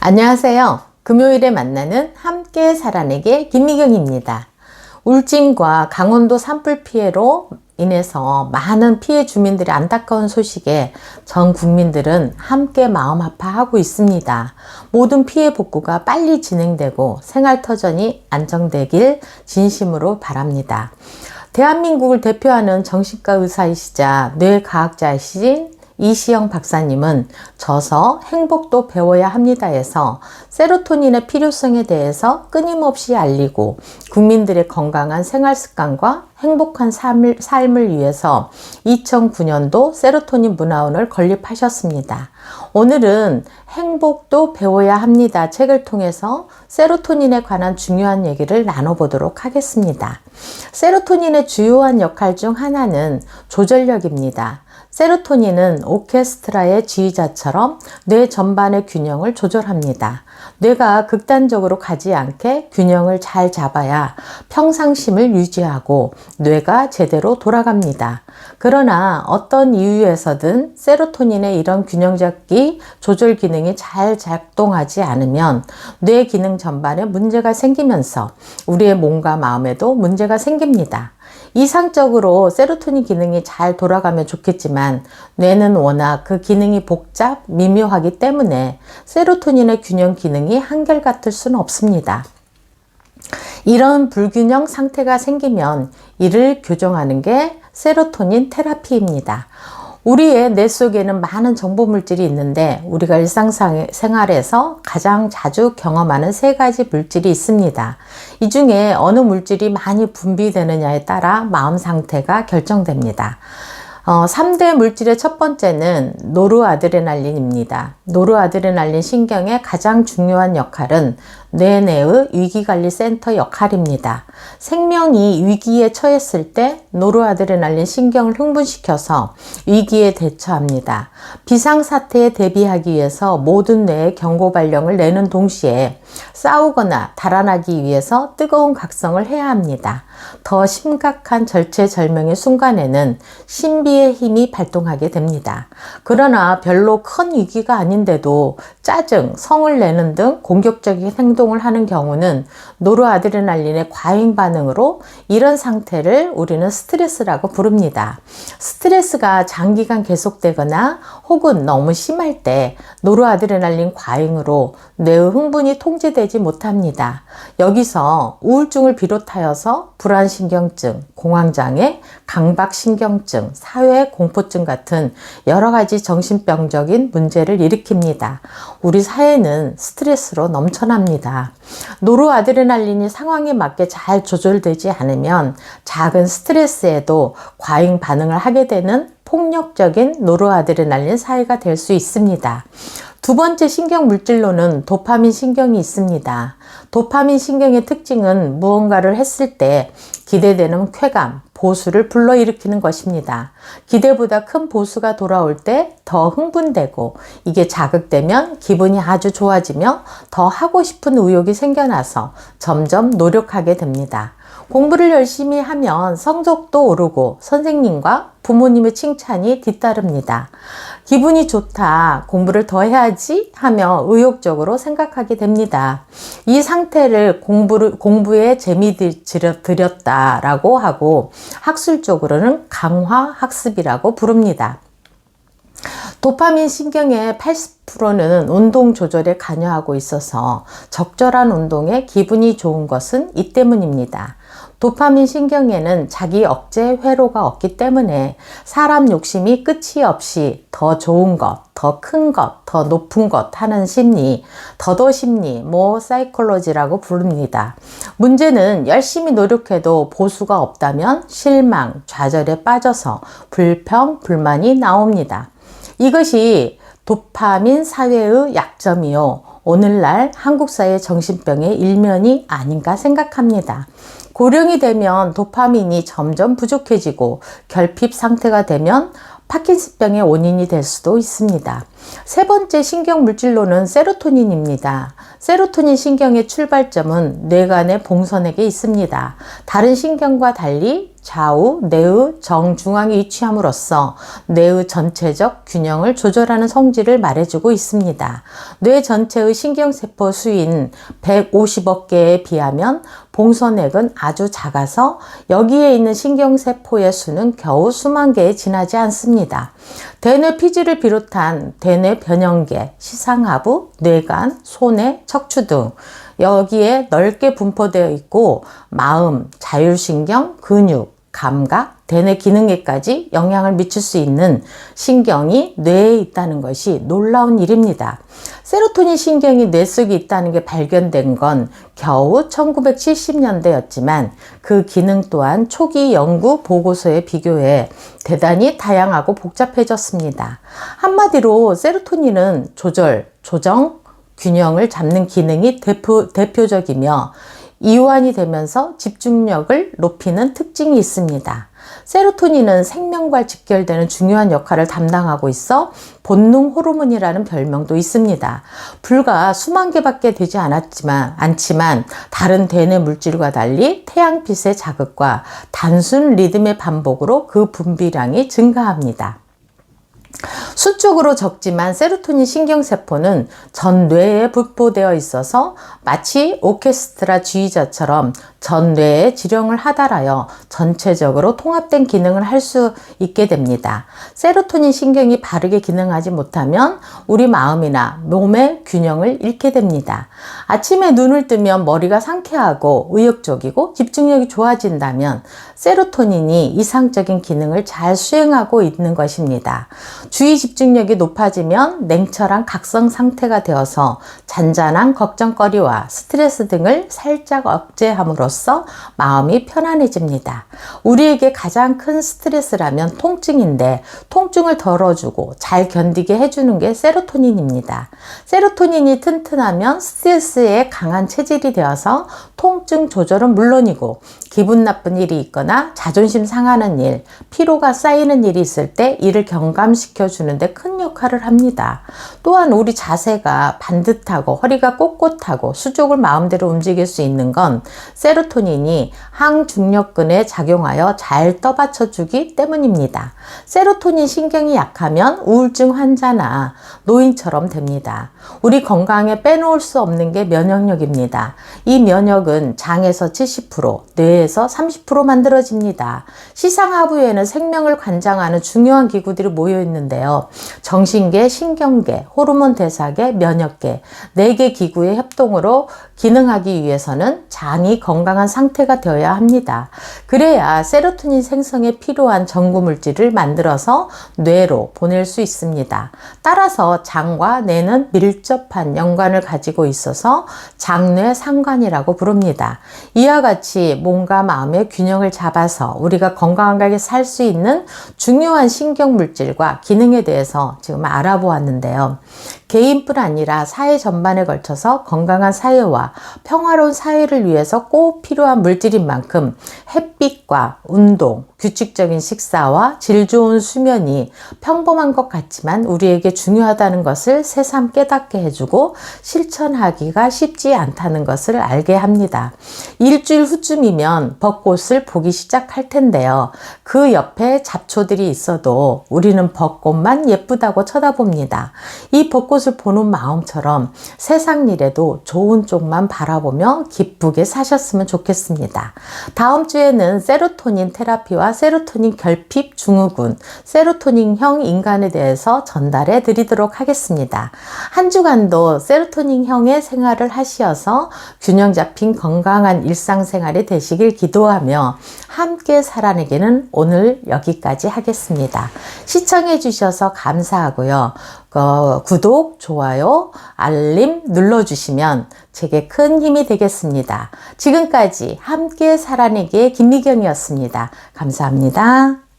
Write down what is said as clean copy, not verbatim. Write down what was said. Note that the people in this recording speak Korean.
안녕하세요. 금요일에 만나는 함께 살아내기 김미경입니다. 울진과 강원도 산불 피해로 인해서 많은 피해 주민들이 안타까운 소식에 전 국민들은 함께 마음 아파하고 있습니다. 모든 피해 복구가 빨리 진행되고 생활터전이 안정되길 진심으로 바랍니다. 대한민국을 대표하는 정신과 의사이시자 뇌과학자이신 이시영 박사님은 저서 행복도 배워야 합니다에서 세로토닌의 필요성에 대해서 끊임없이 알리고 국민들의 건강한 생활 습관과 행복한 삶을 위해서 2009년도 세로토닌 문화원을 건립하셨습니다. 오늘은 행복도 배워야 합니다 책을 통해서 세로토닌에 관한 중요한 얘기를 나눠보도록 하겠습니다. 세로토닌의 주요한 역할 중 하나는 조절력입니다. 세로토닌은 오케스트라의 지휘자처럼 뇌 전반의 균형을 조절합니다. 뇌가 극단적으로 가지 않게 균형을 잘 잡아야 평상심을 유지하고 뇌가 제대로 돌아갑니다. 그러나 어떤 이유에서든 세로토닌의 이런 균형 잡기 조절 기능이 잘 작동하지 않으면 뇌 기능 전반에 문제가 생기면서 우리의 몸과 마음에도 문제가 생깁니다. 이상적으로 세로토닌 기능이 잘 돌아가면 좋겠지만 뇌는 워낙 그 기능이 복잡, 미묘하기 때문에 세로토닌의 균형 기능이 한결같을 수는 없습니다. 이런 불균형 상태가 생기면 이를 교정하는 게 세로토닌 테라피입니다. 우리의 뇌 속에는 많은 정보 물질이 있는데 우리가 일상생활에서 가장 자주 경험하는 세 가지 물질이 있습니다. 이 중에 어느 물질이 많이 분비되느냐에 따라 마음 상태가 결정됩니다. 3대 물질의 첫 번째는 노르아드레날린입니다. 노르아드레날린 신경의 가장 중요한 역할은 뇌내의 위기관리센터 역할입니다. 생명이 위기에 처했을 때 노르아드레날린 신경을 흥분시켜서 위기에 대처합니다. 비상사태에 대비하기 위해서 모든 뇌에 경고 발령을 내는 동시에 싸우거나 달아나기 위해서 뜨거운 각성을 해야 합니다. 더 심각한 절체절명의 순간에는 신비의 힘이 발동하게 됩니다. 그러나 별로 큰 위기가 아닌데도 짜증, 성을 내는 등 공격적인 행동을 하는 경우는 노르아드레날린의 과잉 반응으로 이런 상태를 우리는 스트레스라고 부릅니다. 스트레스가 장기간 계속되거나 혹은 너무 심할 때 노르아드레날린 과잉으로 뇌의 흥분이 통제되지 못합니다. 여기서 우울증을 비롯하여서 불안신경증, 공황장애, 강박신경증, 사회공포증 같은 여러 가지 정신병적인 문제를 일으킵니다. 우리 사회는 스트레스로 넘쳐납니다. 노르아드레날린이 상황에 맞게 잘 조절되지 않으면 작은 스트레스에도 과잉 반응을 하게 되는 폭력적인 노르아드레날린 사회가 될 수 있습니다. 두 번째 신경 물질로는 도파민 신경이 있습니다. 도파민 신경의 특징은 무언가를 했을 때 기대되는 쾌감, 보수를 불러일으키는 것입니다. 기대보다 큰 보수가 돌아올 때 더 흥분되고 이게 자극되면 기분이 아주 좋아지며 더 하고 싶은 의욕이 생겨나서 점점 노력하게 됩니다. 공부를 열심히 하면 성적도 오르고 선생님과 부모님의 칭찬이 뒤따릅니다. 기분이 좋다, 공부를 더 해야지 하며 의욕적으로 생각하게 됩니다. 이 상태를 공부에 재미 들였다라고 하고 학술적으로는 강화학습이라고 부릅니다. 도파민 신경의 80%는 운동 조절에 관여하고 있어서 적절한 운동에 기분이 좋은 것은 이 때문입니다. 도파민 신경에는 자기 억제 회로가 없기 때문에 사람 욕심이 끝이 없이 더 좋은 것, 더 큰 것, 더 높은 것 하는 심리, 더더 심리, 사이콜로지라고 부릅니다. 문제는 열심히 노력해도 보수가 없다면 실망, 좌절에 빠져서 불평, 불만이 나옵니다. 이것이 도파민 사회의 약점이요. 오늘날 한국 사회 정신병의 일면이 아닌가 생각합니다. 고령이 되면 도파민이 점점 부족해지고 결핍 상태가 되면 파킨슨병의 원인이 될 수도 있습니다. 세 번째 신경 물질로는 세로토닌입니다. 세로토닌 신경의 출발점은 뇌간의 봉선에게 있습니다. 다른 신경과 달리 좌우, 뇌의 정중앙에 위치함으로써 뇌의 전체적 균형을 조절하는 성질을 말해주고 있습니다. 뇌 전체의 신경세포 수인 150억 개에 비하면 봉선액은 아주 작아서 여기에 있는 신경세포의 수는 겨우 수만 개에 지나지 않습니다. 대뇌 피지를 비롯한 대뇌 변형계, 시상하부, 뇌간, 소뇌, 척추 등 여기에 넓게 분포되어 있고 마음, 자율신경, 근육, 감각, 대뇌 기능에까지 영향을 미칠 수 있는 신경이 뇌에 있다는 것이 놀라운 일입니다. 세로토닌 신경이 뇌 속에 있다는 게 발견된 건 겨우 1970년대였지만 그 기능 또한 초기 연구 보고서에 비교해 대단히 다양하고 복잡해졌습니다. 한마디로 세로토닌은 조정, 균형을 잡는 기능이 대표적이며 이완이 되면서 집중력을 높이는 특징이 있습니다. 세로토닌은 생명과 직결되는 중요한 역할을 담당하고 있어 본능 호르몬이라는 별명도 있습니다. 불과 수만 개밖에 되지 않지만 다른 대뇌 물질과 달리 태양빛의 자극과 단순 리듬의 반복으로 그 분비량이 증가합니다. 수적으로 적지만 세로토닌 신경세포는 전 뇌에 분포되어 있어서 마치 오케스트라 지휘자처럼 전 뇌에 지령을 하달하여 전체적으로 통합된 기능을 할 수 있게 됩니다. 세로토닌 신경이 바르게 기능하지 못하면 우리 마음이나 몸의 균형을 잃게 됩니다. 아침에 눈을 뜨면 머리가 상쾌하고 의욕적이고 집중력이 좋아진다면 세로토닌이 이상적인 기능을 잘 수행하고 있는 것입니다. 주의 집중력이 높아지면 냉철한 각성 상태가 되어서 잔잔한 걱정거리와 스트레스 등을 살짝 억제함으로써 마음이 편안해집니다. 우리에게 가장 큰 스트레스라면 통증인데 통증을 덜어주고 잘 견디게 해주는 게 세로토닌입니다. 세로토닌이 튼튼하면 스트레스에 강한 체질이 되어서 통증 조절은 물론이고 기분 나쁜 일이 있거나 자존심 상하는 일, 피로가 쌓이는 일이 있을 때 이를 경감시켜 주는데 큰 역할을 합니다. 또한 우리 자세가 반듯하고 허리가 꼿꼿하고 수족을 마음대로 움직일 수 있는 건 세로토닌이 항중력근에 작용하여 잘 떠받쳐 주기 때문입니다. 세로토닌 신경이 약하면 우울증 환자나 노인처럼 됩니다. 우리 건강에 빼놓을 수 없는 게 면역력입니다. 이 면역은 장에서 70%, 뇌에서 30% 만들어집니다. 시상하부에는 생명을 관장하는 중요한 기구들이 모여 있는데요. 정신계, 신경계, 호르몬 대사계, 면역계 4개 기구의 협동으로 기능하기 위해서는 장이 건강한 상태가 되어야 합니다. 그래야 세로토닌 생성에 필요한 전구물질을 만들어서 뇌로 보낼 수 있습니다. 따라서 장과 뇌는 밀접한 연관을 가지고 있어서 장뇌상관이라고 부릅니다. 이와 같이 몸과 마음의 균형을 잡아서 우리가 건강하게 살 수 있는 중요한 신경물질과 기능에 대해서 지금 알아보았는데요. 개인뿐 아니라 사회 전반에 걸쳐서 건강한 사회와 평화로운 사회를 위해서 꼭 필요한 물질인 만큼 햇빛과 운동, 규칙적인 식사와 질 좋은 수면이 평범한 것 같지만 우리에게 중요하다는 것을 새삼 깨닫게 해주고 실천하기가 쉽지 않다는 것을 알게 합니다. 일주일 후쯤이면 벚꽃을 보기 시작할 텐데요. 그 옆에 잡초들이 있어도 우리는 벚꽃만 예쁘다고 쳐다봅니다. 이 벚꽃을 보는 마음처럼 세상 일에도 좋은 쪽만 바라보며 기쁘게 사셨으면 좋겠습니다. 다음 주에는 세로토닌 테라피와 세로토닌 결핍 증후군, 세로토닌형 인간에 대해서 전달해 드리도록 하겠습니다. 한 주간도 세로토닌형의 생활을 하시어서 균형 잡힌 건강한 일상생활이 되시길 기도하며 함께 살아내기는 오늘 여기까지 하겠습니다. 시청해 주셔서 감사하고요. 구독, 좋아요, 알림 눌러주시면 제게 큰 힘이 되겠습니다. 지금까지 함께 살아내기의 김미경이었습니다. 감사합니다.